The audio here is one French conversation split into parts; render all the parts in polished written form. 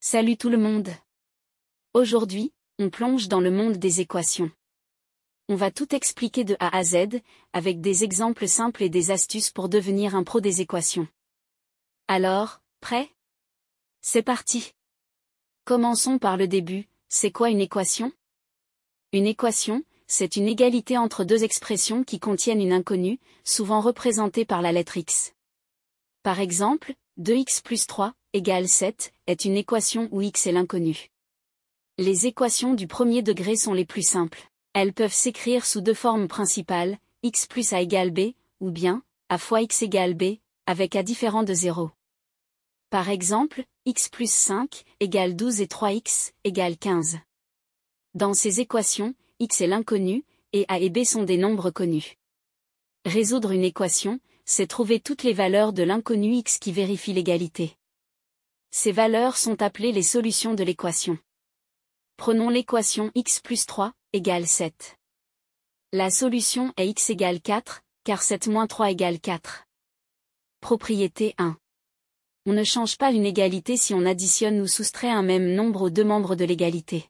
Salut tout le monde! Aujourd'hui, on plonge dans le monde des équations. On va tout expliquer de A à Z, avec des exemples simples et des astuces pour devenir un pro des équations. Alors, prêt? C'est parti! Commençons par le début, c'est quoi une équation? Une équation, c'est une égalité entre deux expressions qui contiennent une inconnue, souvent représentée par la lettre x. Par exemple, 2x plus 3 égale 7 est une équation où x est l'inconnu. Les équations du premier degré sont les plus simples. Elles peuvent s'écrire sous deux formes principales, x plus a égale b, ou bien, a fois x égale b, avec a différent de 0. Par exemple, x plus 5 égale 12 et 3x égale 15. Dans ces équations, x est l'inconnu, et a et b sont des nombres connus. Résoudre une équation, c'est trouver toutes les valeurs de l'inconnu x qui vérifient l'égalité. Ces valeurs sont appelées les solutions de l'équation. Prenons l'équation x plus 3 égale 7. La solution est x égale 4, car 7 moins 3 égale 4. Propriété 1. On ne change pas une égalité si on additionne ou soustrait un même nombre aux deux membres de l'égalité.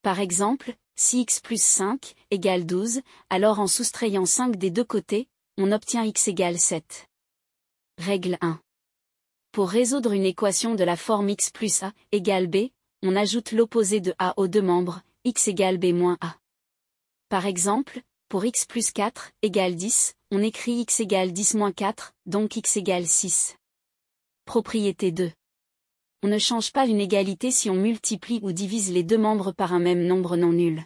Par exemple, si x plus 5 égale 12, alors en soustrayant 5 des deux côtés, on obtient x égale 7. Règle 1. Pour résoudre une équation de la forme x plus a égale b, on ajoute l'opposé de a aux deux membres, x égale b moins a. Par exemple, pour x plus 4 égale 10, on écrit x égale 10 moins 4, donc x égale 6. Propriété 2. On ne change pas une égalité si on multiplie ou divise les deux membres par un même nombre non nul.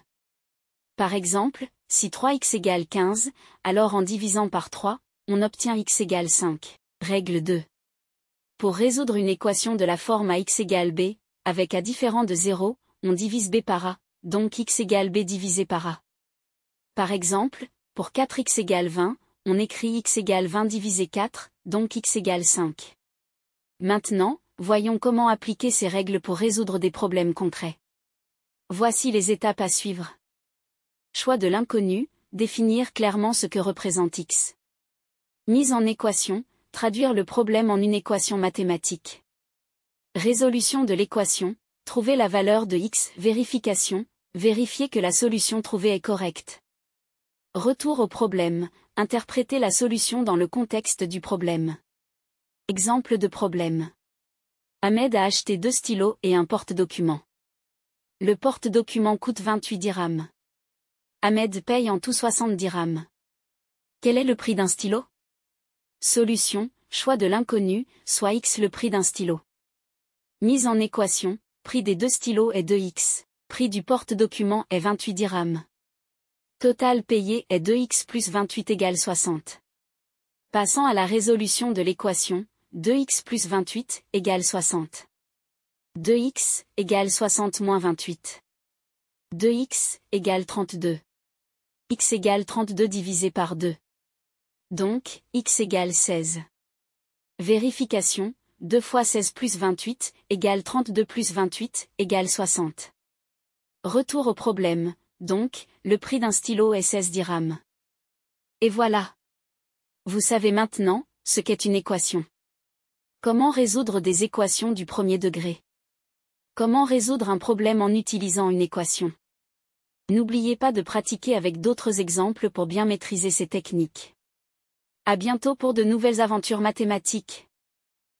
Par exemple, si 3x égale 15, alors en divisant par 3, on obtient x égale 5. Règle 2. Pour résoudre une équation de la forme a x égale b, avec a différent de 0, on divise b par a, donc x égale b divisé par a. Par exemple, pour 4x égale 20, on écrit x égale 20 divisé 4, donc x égale 5. Maintenant, voyons comment appliquer ces règles pour résoudre des problèmes concrets. Voici les étapes à suivre. Choix de l'inconnu, définir clairement ce que représente x. Mise en équation, traduire le problème en une équation mathématique. Résolution de l'équation, trouver la valeur de x. Vérification, vérifier que la solution trouvée est correcte. Retour au problème, interpréter la solution dans le contexte du problème. Exemple de problème. Ahmed a acheté 2 stylos et un porte-document. Le porte-document coûte 28 dirhams. Ahmed paye en tout 70 dirhams. Quel est le prix d'un stylo? Solution, choix de l'inconnu, soit x le prix d'un stylo. Mise en équation, prix des 2 stylos est 2x, prix du porte-document est 28 dirhams. Total payé est 2x plus 28 égale 60. Passant à la résolution de l'équation, 2x plus 28 égale 60. 2x égale 60 moins 28. 2x égale 32. X égale 32 divisé par 2. Donc, x égale 16. Vérification, 2 fois 16 plus 28, égale 32 plus 28, égale 60. Retour au problème, donc, le prix d'un stylo est 16 dirhams. Et voilà. Vous savez maintenant, ce qu'est une équation. Comment résoudre des équations du premier degré? Comment résoudre un problème en utilisant une équation? N'oubliez pas de pratiquer avec d'autres exemples pour bien maîtriser ces techniques. À bientôt pour de nouvelles aventures mathématiques.